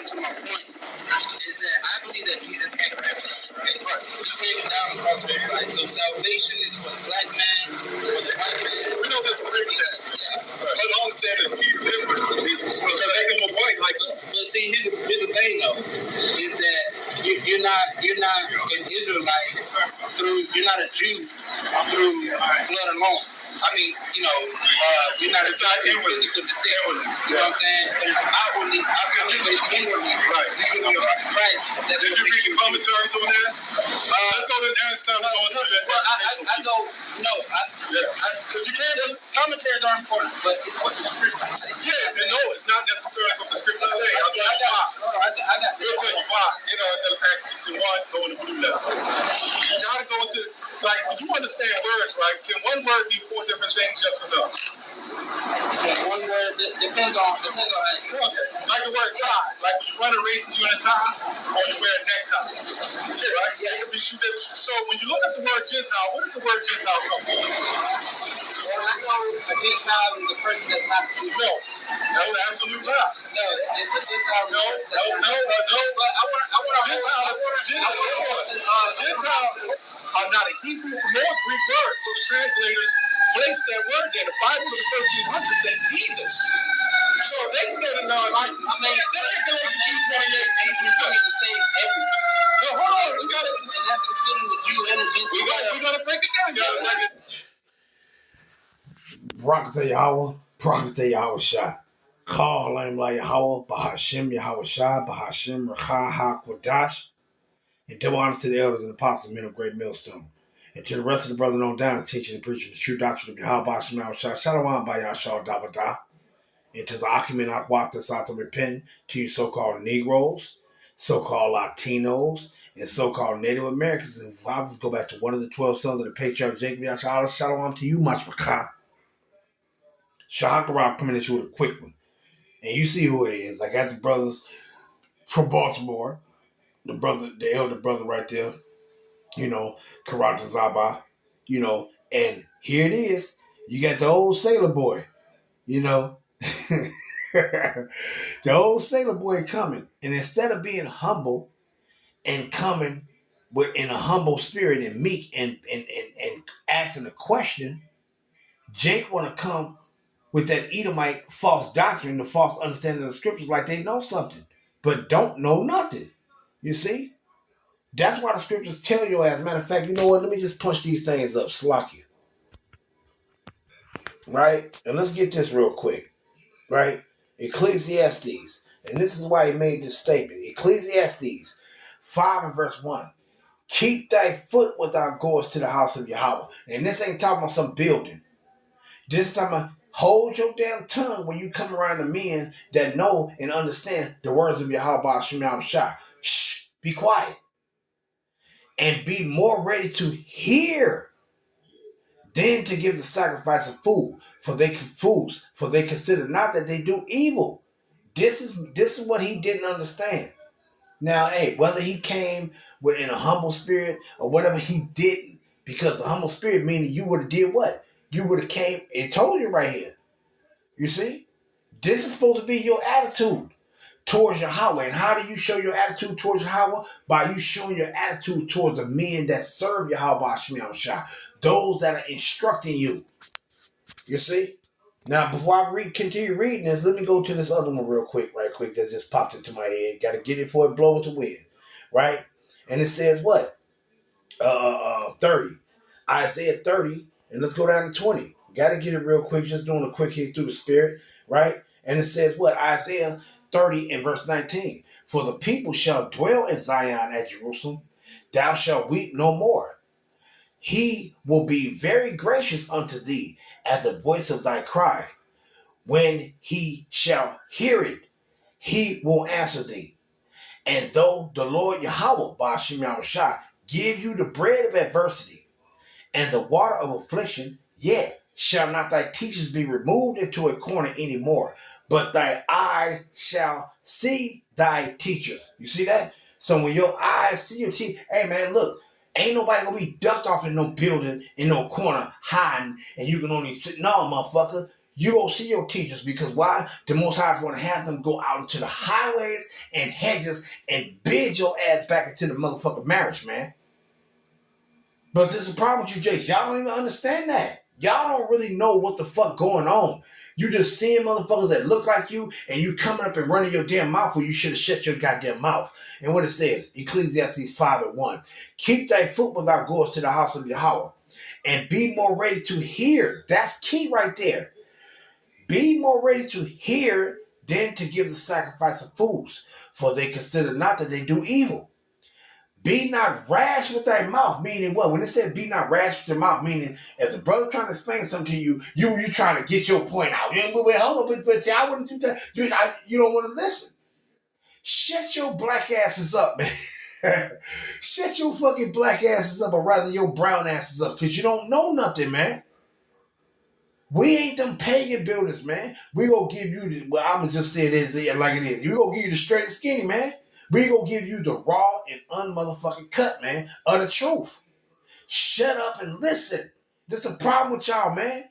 on to my point is that I believe that Jesus came for everybody. Right? He came down the cross for everybody. So salvation is for the black man, for the white man. We don't disagree with that. Yeah. But all I'm saying is he's different. He's going to make him a white. Like, but see, here's the thing though, is that you're not an Israelite through, you're not a Jew through blood alone. I mean, you're not a physical descent. You know what I'm saying? But it's outwardly, but it's inwardly. Right. Right. Did you read your commentaries on that? Let's go to Einstein. I go, no. Because you can't, commentaries are important, but it's what the scriptures say. Yeah, no, it's not necessarily what the scriptures say. I'll tell you why. We'll tell you why. Acts 6 and 1, go in the blue letter. You got to go into, like, you understand words, right? Can one word be four different things just enough? Yeah, one word depends on context. Like the word tie. Like when you run a race and you're in a tie, or you wear a necktie. Right? Yeah. So when you look at the word Gentile, where does the word Gentile come from? Well, I know a Gentile is a person that's not Jew. No, absolutely not. No, it's a Gentile. No. But Gentile are not a Hebrew nor Greek word, so the translators placed that word there. The Bible in the 1300s said heathen. So they said it now. Like, that's Galatians 2:28. To say everything. No, hold on. We got it. And that's including the Jew and the Gentile. We got to break it down. Prophet Yahweh, Prophet Yahweh Shah. Call him like Yahweh, Bahashim Yahweh Shah, Bahashim Racha HaKodash. And double honor to the elders and apostles, men of great millstone. And to the rest of the brethren on down, teaching and preaching the true doctrine of Yahweh Bahashim Yahweh Shah. Shalom by Yahshua Dabbadah. And to Zakim and Akwata Sata repent to you so-called Negroes, so-called Latinos, and so-called Native Americans. And fathers go back to one of the 12 sons of the patriarch Jacob Yahshua. Shalom to you, Mashmachah. Shahakarab coming at you with a quick one. And you see who it is. I got the brothers from Baltimore. The elder brother right there. Karata Zaba. And here it is. You got the old sailor boy. The old sailor boy coming. And instead of being humble and coming in a humble spirit and meek and asking a question, Jake want to come with that Edomite false doctrine, the false understanding of the scriptures, like they know something, but don't know nothing. You see? That's why the scriptures tell you, as a matter of fact, you know what? Let me just punch these things up, Slakia. Right? And let's get this real quick. Right? Ecclesiastes. And this is why he made this statement. Ecclesiastes 5 and verse 1. Keep thy foot without goers to the house of Yahweh. And this ain't talking about some building. This time about hold your damn tongue when you come around the men that know and understand the words of Yahweh Bahashim Yahweh Shah. Shh, be quiet. And be more ready to hear than to give the sacrifice of fools, for they consider not that they do evil. This is what he didn't understand. Now, hey, whether he came in a humble spirit or whatever, he didn't, because a humble spirit meaning you would have did what? You would have came, it told you right here. You see? This is supposed to be your attitude towards Yahweh. And how do you show your attitude towards Yahweh? By you showing your attitude towards the men that serve Yahweh Shemiah Shah. Those that are instructing you. You see? Now, before I continue reading this, let me go to this other one right quick, that just popped into my head. Got to get it before it blow with the wind. Right? And it says what? 30. Isaiah 30. And let's go down to 20. Got to get it real quick. Just doing a quick hit through the spirit. Right? And it says what? Isaiah 30 and verse 19. For the people shall dwell in Zion at Jerusalem. Thou shalt weep no more. He will be very gracious unto thee at the voice of thy cry. When he shall hear it, he will answer thee. And though the Lord Yahweh, Bahashim Yahweh Shah, give you the bread of adversity and the water of affliction, yet shall not thy teachers be removed into a corner anymore, but thy eyes shall see thy teachers. You see that? So when your eyes see your teachers, hey man, look, ain't nobody gonna be ducked off in no building, in no corner, hiding, and you can only sit. No, motherfucker. You go see your teachers because why? The Most High is going to have them go out into the highways and hedges and bid your ass back into the motherfucking marriage, man. But there's a problem with you, Jake. Y'all don't even understand that. Y'all don't really know what the fuck going on. You just seeing motherfuckers that look like you and you coming up and running your damn mouth where you should have shut your goddamn mouth. And what it says, Ecclesiastes 5:1. Keep thy foot without goers to the house of Yahweh and be more ready to hear. That's key right there. Be more ready to hear than to give the sacrifice of fools, for they consider not that they do evil. Be not rash with thy mouth, meaning what? When it says be not rash with your mouth, meaning if the brother trying to explain something to you, you trying to get your point out. Wait, hold on, but see, I wouldn't do that. You don't want to listen. Shut your black asses up, man. Shut your fucking black asses up, or rather your brown asses up, because you don't know nothing, man. We ain't them pagan builders, man. We gonna give you the, well, I'm gonna just say it is like it is. We gonna give you the straight and skinny, man. We gonna give you the raw and unmotherfucking cut, man, of the truth. Shut up and listen. This is the problem with y'all, man.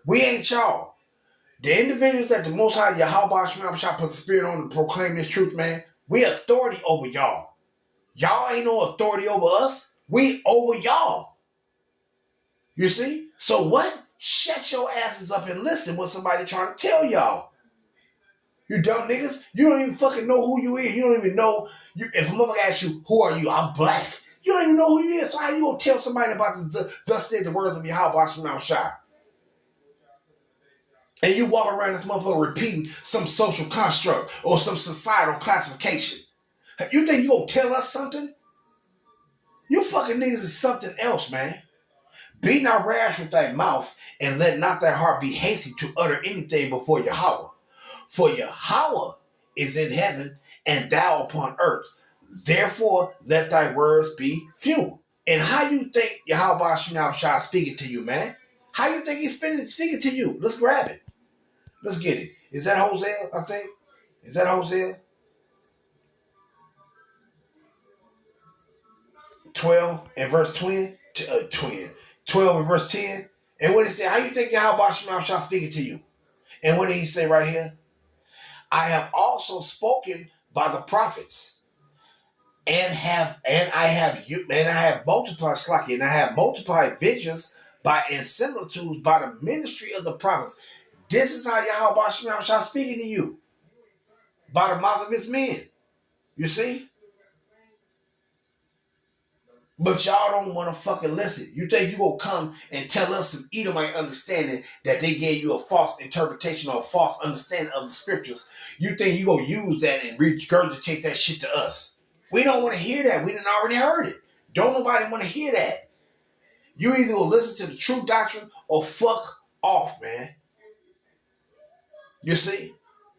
We ain't y'all. The individuals that the Most High Yahweh Shah put the spirit on to proclaim this truth, man, we authority over y'all. Y'all ain't no authority over us. We over y'all. You see? So what? Shut your asses up and listen what somebody trying to tell y'all. You dumb niggas. You don't even fucking know who you is. You don't even know. If a motherfucker asks you, who are you? I'm black. You don't even know who you is. So how you gonna tell somebody about this? Thus said the words of Yahweh Shah. And you walk around this motherfucker repeating some social construct or some societal classification. You think you gonna tell us something? You fucking niggas is something else, man. Be not rash with thy mouth, and let not thy heart be hasty to utter anything before Yahweh. For Yahweh is in heaven, and thou upon earth. Therefore, let thy words be few. And how you think Yahweh Shah speaking to you, man? How you think he's speaking to you? Let's grab it. Let's get it. Is that Hosea, I think? Is that Hosea? 12 and verse 20? 12 and verse 10. And what did he say? How you think Yahweh Shah speaking to you? And what did he say right here? I have also spoken by the prophets, and I have multiplied visions by and similitudes by the ministry of the prophets. This is how Yahweh Shah speaking to you by the mouth of his men. You see? But y'all don't want to fucking listen. You think you gonna come and tell us some Edomite understanding that they gave you a false interpretation or a false understanding of the scriptures? You think you gonna use that and regurgitate that shit to us? We don't want to hear that. We done already heard it. Don't nobody want to hear that. You either will listen to the true doctrine or fuck off, man. You see?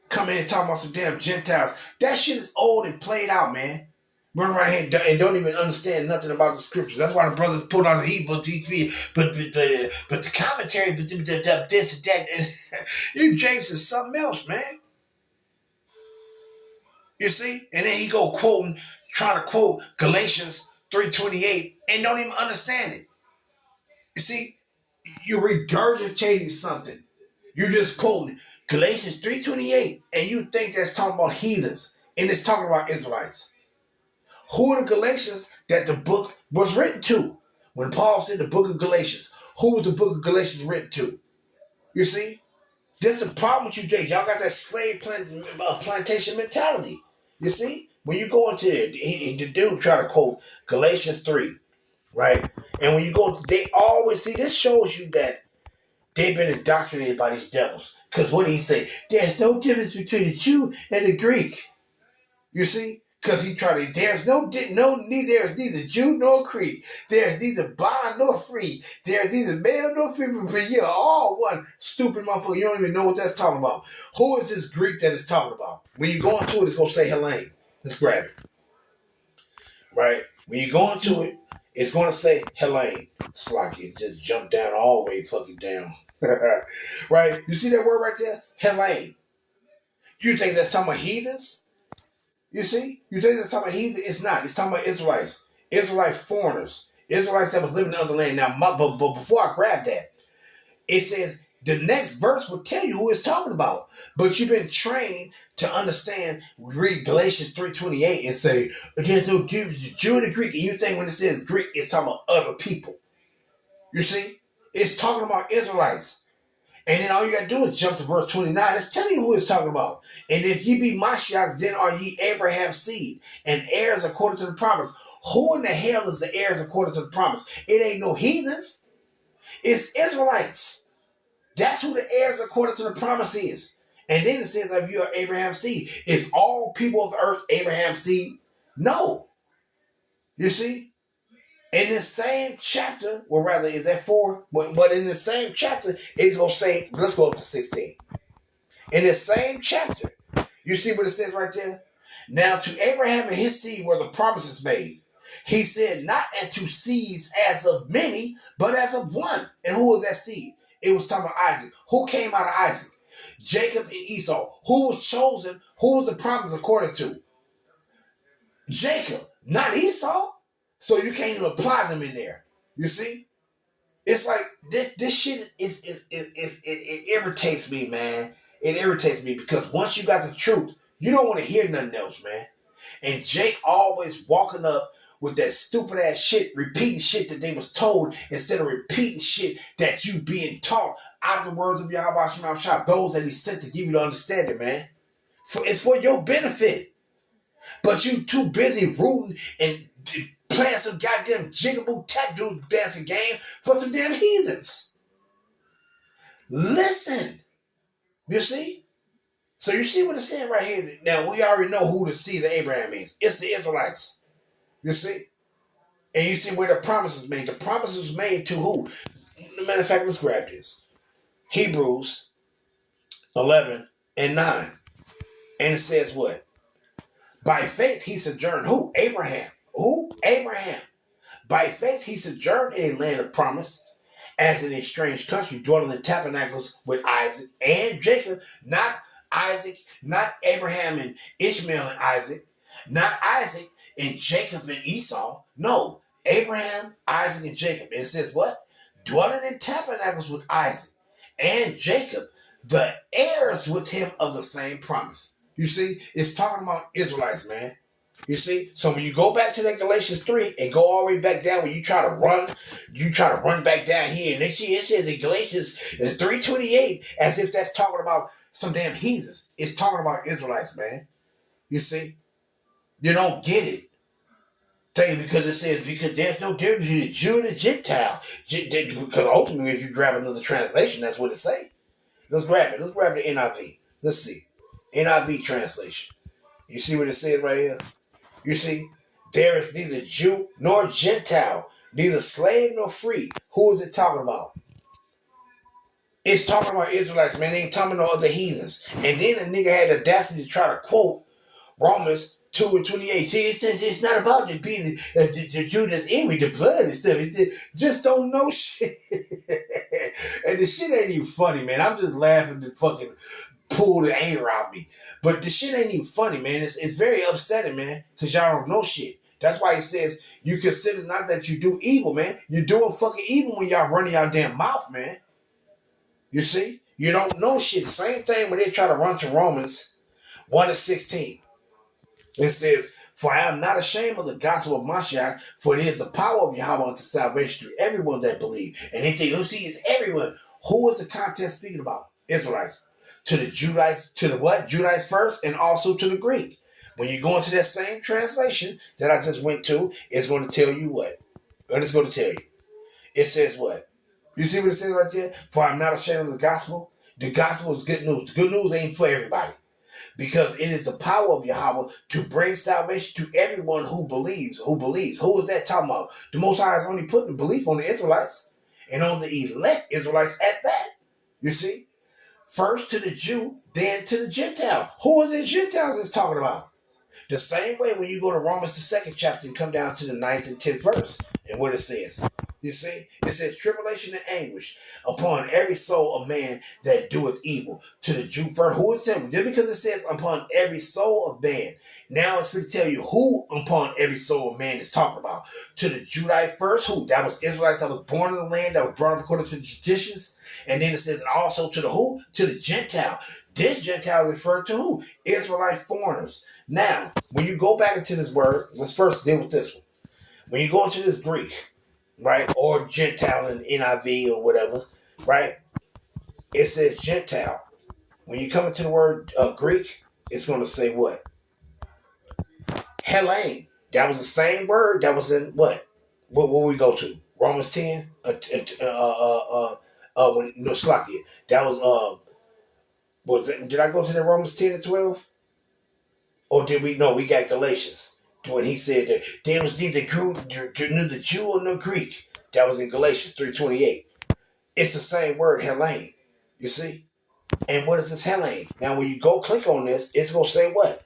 Come in and talk about some damn Gentiles. That shit is old and played out, man. Run right here and don't even understand nothing about the scriptures. That's why the brothers put on the Hebrew, but the commentary, but this and that. And you Jason is something else, man. You see? And then he go trying to quote Galatians 3:28 and don't even understand it. You see? You're regurgitating something. You're just quoting Galatians 3:28 and you think that's talking about heathens and it's talking about Israelites. Who are the Galatians that the book was written to? When Paul said the book of Galatians, who was the book of Galatians written to? You see? That's the problem with you, Jay. Y'all got that slave plantation mentality. You see? When you go into it, the dude try to quote Galatians 3, right? And when you go, they always see, this shows you that they've been indoctrinated by these devils. Because what did he say? There's no difference between the Jew and the Greek. You see? Because he tried to, there's neither Jew nor Greek. There's neither bond nor free. There's neither male nor female. For you are all one. Stupid motherfucker. You don't even know what that's talking about. Who is this Greek that it's talking about? When you go into it, it's going to say Helene. Let's grab it. Right? When you go into it, it's going to say Helene. It's like it just jumped down all the way fucking down. Right? You see that word right there? Helene. You think that's talking about heathens? You see? You think it's talking about heathen? It's not. It's talking about Israelites. Israelite foreigners. Israelites that was living in other land. Now, but before I grab that, it says The next verse will tell you who it's talking about. But you've been trained to understand, read Galatians 3:28 and say, there's no difference between Jew and the Greek. And you think when it says Greek, it's talking about other people. You see? It's talking about Israelites. And then all you got to do is jump to verse 29. It's telling you who it's talking about. And if ye be Mashiachs, then are ye Abraham's seed and heirs according to the promise. Who in the hell is the heirs according to the promise? It ain't no heathens. It's Israelites. That's who the heirs according to the promise is. And then it says, if you are Abraham's seed, is all people of the earth Abraham's seed? No. You see? In the same chapter, or rather, is that 4? But in the same chapter, it's going to say, let's go up to 16. In the same chapter, you see what it says right there? Now to Abraham and his seed were the promises made. He said, not unto seeds as of many, but as of one. And who was that seed? It was talking about Isaac. Who came out of Isaac? Jacob and Esau. Who was chosen? Who was the promise according to? Jacob, not Esau. So you can't even apply them in there. You see? It's like this shit it irritates me, man. It irritates me because once you got the truth, you don't want to hear nothing else, man. And Jake always walking up with that stupid ass shit, repeating shit that they was told instead of repeating shit that you being taught out of the words of Yahweh Shema Shah, those that he sent to give you the understanding, man. It's for your benefit. But you too busy rooting and playing some goddamn jigaboo tap dude dancing game for some damn heathens. Listen. You see? So you see what it's saying right here. Now we already know who the seed of Abraham is. It's the Israelites. You see? And you see where the promise is made. The promise was made to who? Matter of fact, let's grab this. Hebrews 11 and 9. And it says what? By faith he sojourned. Who? Abraham. Who? Abraham. By faith he sojourned in a land of promise, as in a strange country, dwelling in tabernacles with Isaac and Jacob. Not Isaac, not Abraham and Ishmael and Isaac, not Isaac and Jacob and Esau. No, Abraham, Isaac, and Jacob. And it says what? Dwelling in tabernacles with Isaac and Jacob, the heirs with him of the same promise. You see, it's talking about Israelites, man. You see, so when you go back to that Galatians 3 and go all the way back down, when you try to run back down here, and it says in Galatians 3:28, as if that's talking about some damn heathens. It's talking about Israelites, man. You see, you don't get it. Tell you because it says because there's no difference between the Jew and the Gentile. Because ultimately, if you grab another translation, that's what it say. Let's grab it. Let's grab the NIV. Let's see, NIV translation. You see what it says right here. You see, there is neither Jew nor Gentile, neither slave nor free. Who is it talking about? It's talking about Israelites, man. They ain't talking about no other heathens. And then the nigga had the audacity to try to quote Romans 2:28. See, it says it's not about it being the Jew that's in with the blood and stuff. It just don't know shit. And the shit ain't even funny, man. I'm just laughing to fucking pull the anger out of me. But the shit ain't even funny, man. It's very upsetting, man, because y'all don't know shit. That's why he says you consider not that you do evil, man. You're doing fucking evil when y'all running your damn mouth, man. You see? You don't know shit. Same thing when they try to run to Romans 1:16. It says, for I am not ashamed of the gospel of Mashiach, for it is the power of Yahweh unto salvation to everyone that believes. And they say, you see, it's everyone. Who is the context speaking about? Israelites. To the Judites, to the what? Judites first, and also to the Greek. When you go into that same translation that I just went to, it's going to tell you what? It's going to tell you. It says what? You see what it says right there? For I'm not ashamed of the gospel. The gospel is good news. Good news ain't for everybody. Because it is the power of Yahweh to bring salvation to everyone who believes. Who believes? Who is that talking about? The Most High is only putting belief on the Israelites and on the elect Israelites at that. You see? First to the Jew, then to the Gentile. Who is the Gentiles it's talking about? The same way when you go to Romans the 2nd chapter and come down to the 9th and 10th verse and what it says. You see, it says tribulation and anguish upon every soul of man that doeth evil. To the Jew first, who is simple? Just because it says upon every soul of man, now it's for to tell you who upon every soul of man is talking about. To the Judite first, who? That was Israelites that was born in the land, that was brought up according to the traditions. And then it says also to the who? To the Gentile. This Gentile is referred to who? Israelite foreigners. Now, when you go back into this word, let's first deal with this one. When you go into this Greek, right, or Gentile in NIV or whatever, right, it says Gentile. When you come into the word Greek, it's going to say what? Hellene. That was the same word that was in what? What we go to? Romans 10? When, no, Slakia. That was it, did I go to the Romans 10 and 12? Or did we? No, we got Galatians. When he said that there was neither Jew or no Greek. That was in Galatians 3:28. It's the same word, Hellene. You see? And what is this Hellene? Now, when you go click on this, it's going to say what?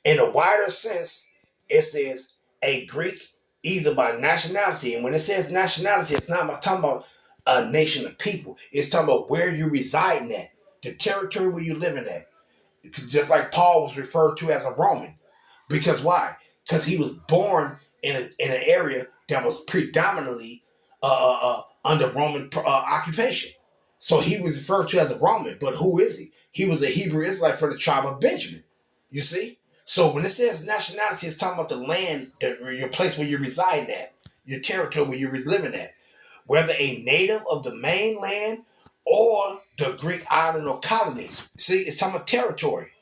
In a wider sense, it says a Greek either by nationality. And when it says nationality, it's not talking about a nation of people. It's talking about where you reside at, the territory where you're living at. Just like Paul was referred to as a Roman. Because why? Because he was born in an area that was predominantly under Roman occupation. So he was referred to as a Roman. But who is he? He was a Hebrew Israelite for the tribe of Benjamin. You see? So when it says nationality, it's talking about the land, your place where you reside at, your territory where you're living at. Whether a native of the mainland or the Greek island or colonies. See, it's talking about territory.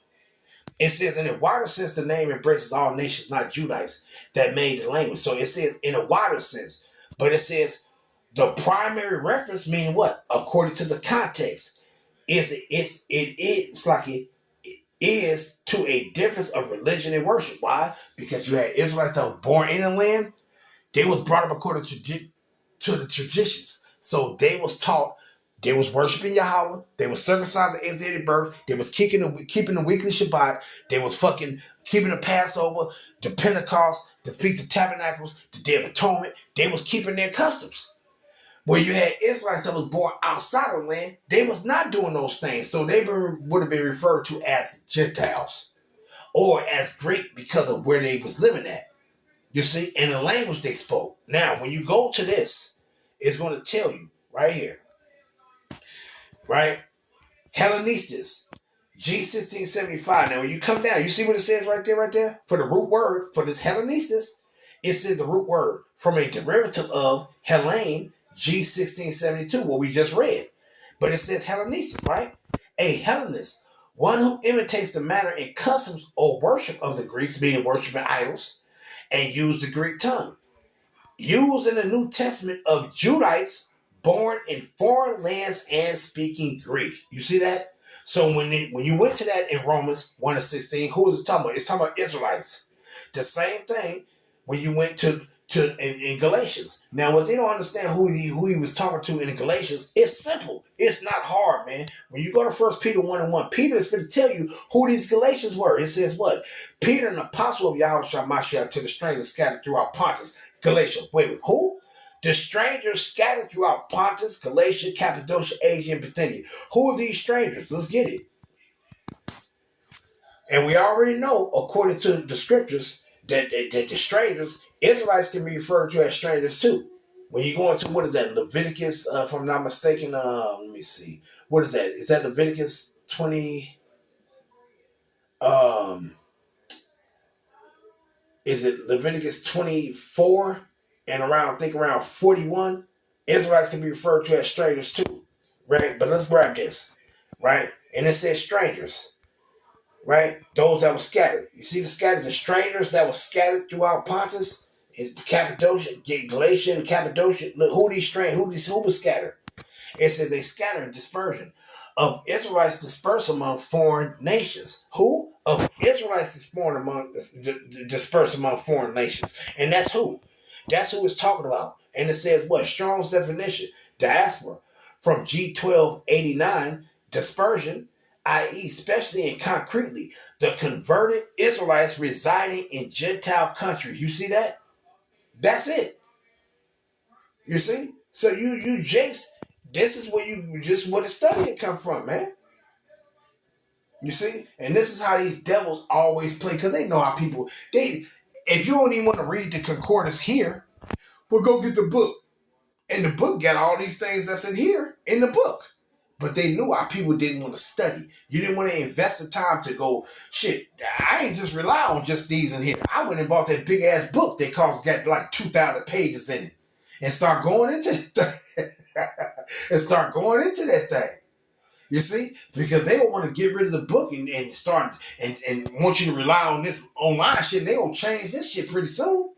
It says in a wider sense, the name embraces all nations, not Judites, that made the language. So it says in a wider sense, but it says the primary reference, meaning what? According to the context, it's like it is to a difference of religion and worship. Why? Because you had Israelites that were born in the land. They was brought up according to the traditions. So they was taught. They was worshiping Yahweh. They was circumcised at 8th day of birth. They was keeping the weekly Shabbat. They was fucking keeping the Passover, the Pentecost, the Feast of Tabernacles, the Day of Atonement. They was keeping their customs. Where you had Israelites that was born outside of the land, they was not doing those things. So they would have been referred to as Gentiles or as Greek because of where they was living at. You see, and the language they spoke. Now, when you go to this, it's going to tell you right here. Right? Hellenistus, G1675. Now, when you come down, you see what it says right there? For the root word, for this Hellenistus, it says the root word from a derivative of Hellene, G1672, what we just read. But it says Hellenistus, right? A Hellenist, one who imitates the manner and customs or worship of the Greeks, meaning worshiping idols, and use the Greek tongue. Used in the New Testament of Judites born in foreign lands and speaking Greek. You see that? So when you went to that in Romans 1:16, who is it talking about? It's talking about Israelites. The same thing when you went to in Galatians. Now, what they don't understand who he was talking to in the Galatians, it's simple. It's not hard, man. When you go to 1 Peter 1:1, Peter is going to tell you who these Galatians were. It says what? Peter, an apostle of Yahweh Shemashah, to the strangers scattered throughout Pontus, Galatia. Wait, who? The strangers scattered throughout Pontus, Galatia, Cappadocia, Asia, and Bithynia. Who are these strangers? Let's get it. And we already know, according to the scriptures, that the strangers, Israelites can be referred to as strangers too. When you go into, what is that, Leviticus, if I'm not mistaken, let me see. What is that? Is that Leviticus 20? Is it Leviticus 24? And I think around 41, Israelites can be referred to as strangers too, right? But let's grab this, right? And it says strangers, right? Those that were scattered. You see the strangers that were scattered throughout Pontus, Cappadocia, Galatia, and Cappadocia. Look, who was scattered? It says a scattered dispersion of Israelites dispersed among foreign nations. Who? Of Israelites dispersed among foreign nations. And that's who? That's who it's talking about. And it says what? Strong's definition, diaspora, from G1289, dispersion, i.e., especially and concretely, the converted Israelites residing in Gentile countries. You see that? That's it. You see? So you just this is where the studying come from, man. You see? And this is how these devils always play, because they know how people if you don't even want to read the concordance here, well, go get the book. And the book got all these things that's in here in the book. But they knew our people didn't want to study. You didn't want to invest the time to go, shit, I ain't just rely on just these in here. I went and bought that big ass book that got like 2,000 pages in it. And start going into that thing. And start going into that thing. You see? Because they don't want to get rid of the book and start and want you to rely on this online shit. And they gonna change this shit pretty soon.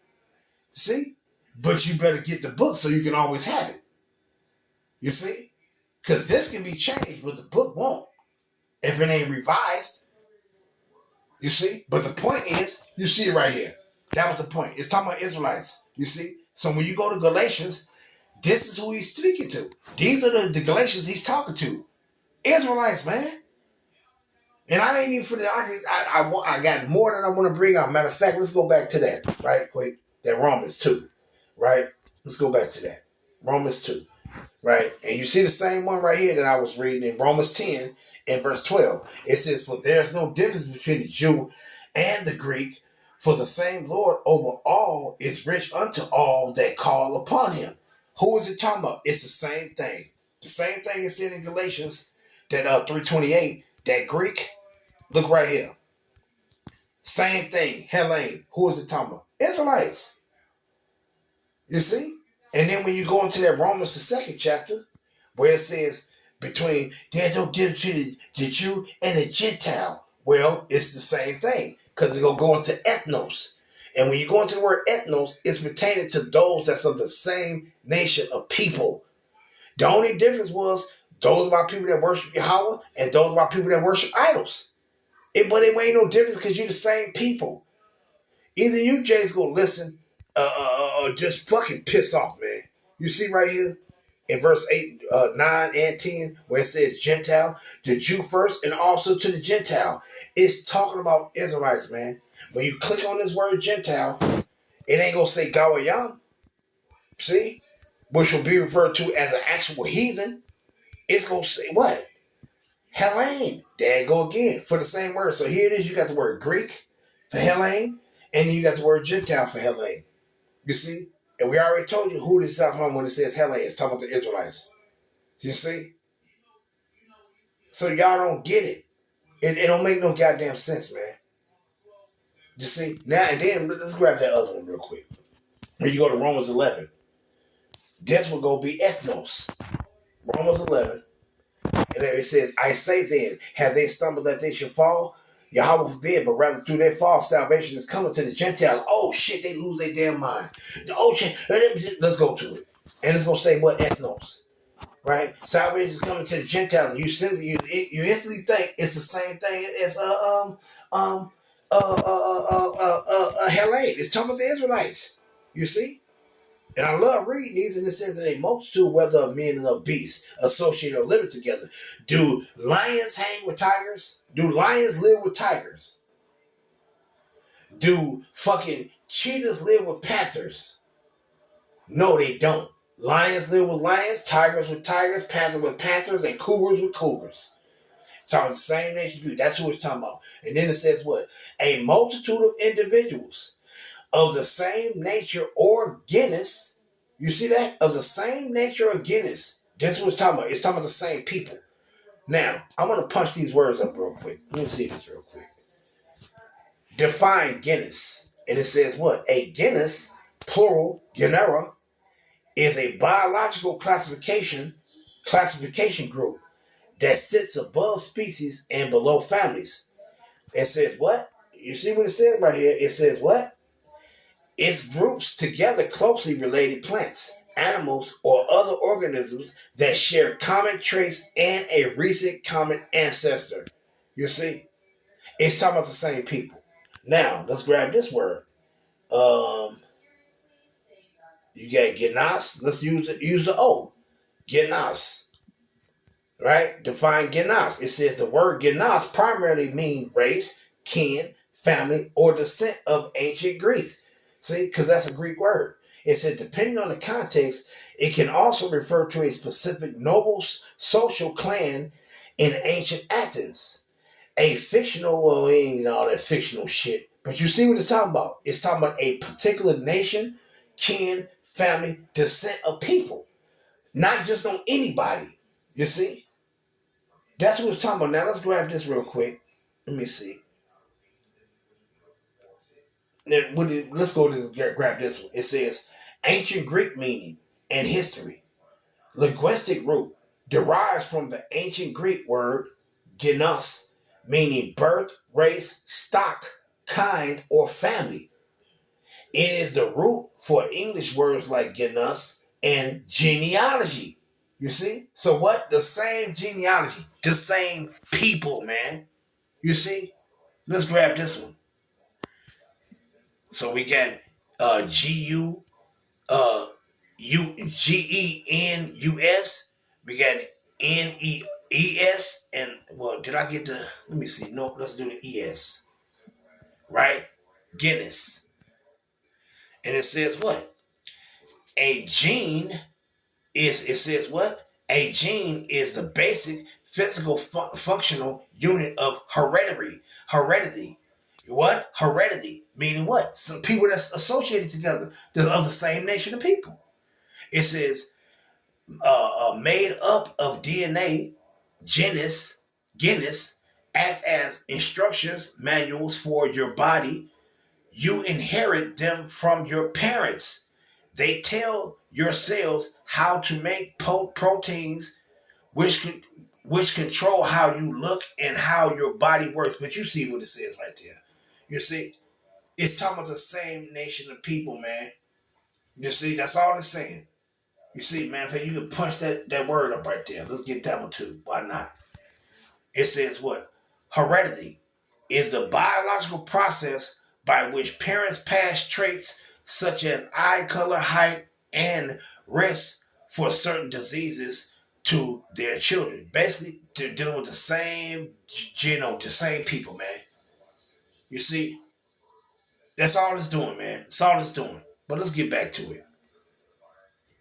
See? But you better get the book so you can always have it. You see? Because this can be changed, but the book won't. If it ain't revised. You see? But the point is, you see it right here. That was the point. It's talking about Israelites. You see? So when you go to Galatians, this is who he's speaking to. These are the Galatians he's talking to. Israelites, man. And I ain't even for the. I got more than I want to bring out. Matter of fact, let's go back to that, right? Quick. That Romans 2. Right? Let's go back to that. Romans 2. Right? And you see the same one right here that I was reading in Romans 10 and verse 12. It says, for there's no difference between the Jew and the Greek, for the same Lord over all is rich unto all that call upon him. Who is it talking about? It's the same thing. The same thing is said in Galatians, that 3:28, that Greek. Look right here. Same thing. Hellene. Who is it talking about? Israelites. You see? And then when you go into that Romans, the 2nd chapter, where it says, there's no difference between the Jew and the Gentile. Well, it's the same thing, because it's going to go into ethnos. And when you go into the word ethnos, it's pertaining to those that's of the same nation of people. The only difference was those are my people that worship Yahweh and those are my people that worship idols. But it ain't no difference because you're the same people. Either you Jays go listen or just fucking piss off, man. You see right here in verse 8, 9, and 10, where it says Gentile, the Jew first, and also to the Gentile. It's talking about Israelites, man. When you click on this word Gentile, it ain't going to say Gawayam, see? Which will be referred to as an actual heathen. It's going to say what? Hellene. There you go again for the same word. So here it is. You got the word Greek for Hellene, and then you got the word Gentile for Hellene. You see? And we already told you who this is when it says Hellene. It's talking about the Israelites. You see? So y'all don't get it. It don't make no goddamn sense, man. You see? Now and then, let's grab that other one real quick. When you go to Romans 11, this will go be ethnos. Romans 11. And then it says, I say then, have they stumbled that they should fall? Yahweh forbid, but rather through their fall, salvation is coming to the Gentiles. Oh shit, they lose their damn mind. Oh shit, let's go to it. And it's going to say what? Ethnos. Right? Salvation is coming to the Gentiles. And you instantly think it's the same thing as Hellene. It's talking about the Israelites. You see? And I love reading these, and it says that a multitude, whether of men and of beasts, associate or live together. Do lions hang with tigers? Do lions live with tigers? Do fucking cheetahs live with panthers? No, they don't. Lions live with lions, tigers with tigers, panthers with panthers, and cougars with cougars. It's talking the same nation people. That's who it's talking about. And then it says what? A multitude of individuals of the same nature or genus. You see that? Of the same nature or genus. That's what it's talking about. It's talking about the same people. Now, I'm going to punch these words up real quick. Let me see this real quick. Define genus. And it says what? A genus, plural, genera, is a biological classification group that sits above species and below families. It says what? You see what it says right here? It says what? It groups together closely related plants, animals, or other organisms that share common traits and a recent common ancestor. You see? It's talking about the same people. Now, let's grab this word. You got genas. Let's use the O. Genas. Right? Define genas. It says the word genas primarily means race, kin, family, or descent of ancient Greeks. See, because that's a Greek word. It said, depending on the context, it can also refer to a specific noble social clan in ancient Athens. A fictional, well, it ain't all that fictional shit. But you see what it's talking about. It's talking about a particular nation, kin, family, descent of people. Not just on anybody. You see? That's what it's talking about. Now let's grab this real quick. Let me see. Let's go to grab this one. It says ancient Greek meaning and history. Linguistic root derives from the ancient Greek word genos, meaning birth, race, stock, kind, or family. It is the root for English words like genos and genealogy. You see? So what? The same genealogy, the same people, man. You see? Let's grab this one. So we got G-U Genus. We got Nes, and well, did I get the? Let me see. No, let's do the Es. Right, Guinness, and it says what? A gene is. It says what? A gene is the basic physical functional unit of heredity. Heredity. What? Heredity. Meaning what? Some people that's associated together. They're of the same nation of people. It says made up of DNA, genus, act as instructions, manuals for your body. You inherit them from your parents. They tell your cells how to make proteins, which control how you look and how your body works. But you see what it says right there. You see, it's talking about the same nation of people, man. You see, that's all it's saying. You see, man, you can punch that word up right there. Let's get that one too. Why not? It says what? Heredity is the biological process by which parents pass traits such as eye color, height, and risk for certain diseases to their children. Basically, they're dealing with the same genome, the same people, man. You see, that's all it's doing, man. That's all it's doing. But let's get back to it.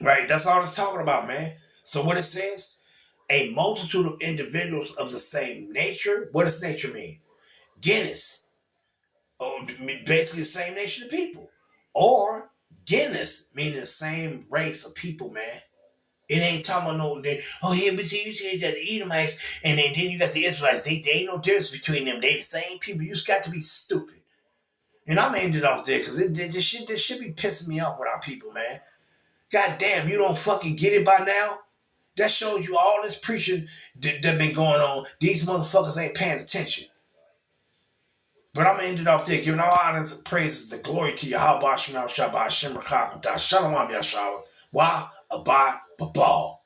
Right? That's all it's talking about, man. So what it says, a multitude of individuals of the same nature. What does nature mean? Genus. Oh, basically the same nation of people. Or genus, meaning the same race of people, man. It ain't talking about no, oh yeah, but see, you said that the Edomites, and then you got the Israelites. They ain't no difference between them. They the same people. You just got to be stupid. And I'm ended off there because this shit be pissing me off with our people, man. God damn, you don't fucking get it by now? That shows you all this preaching that been going on. These motherfuckers ain't paying attention. But I'm going to end it off there, giving all honors and praises, the glory to Yahweh, Shabbat, Shem, Shalom, Yahshua, Wa, Abba, Babal.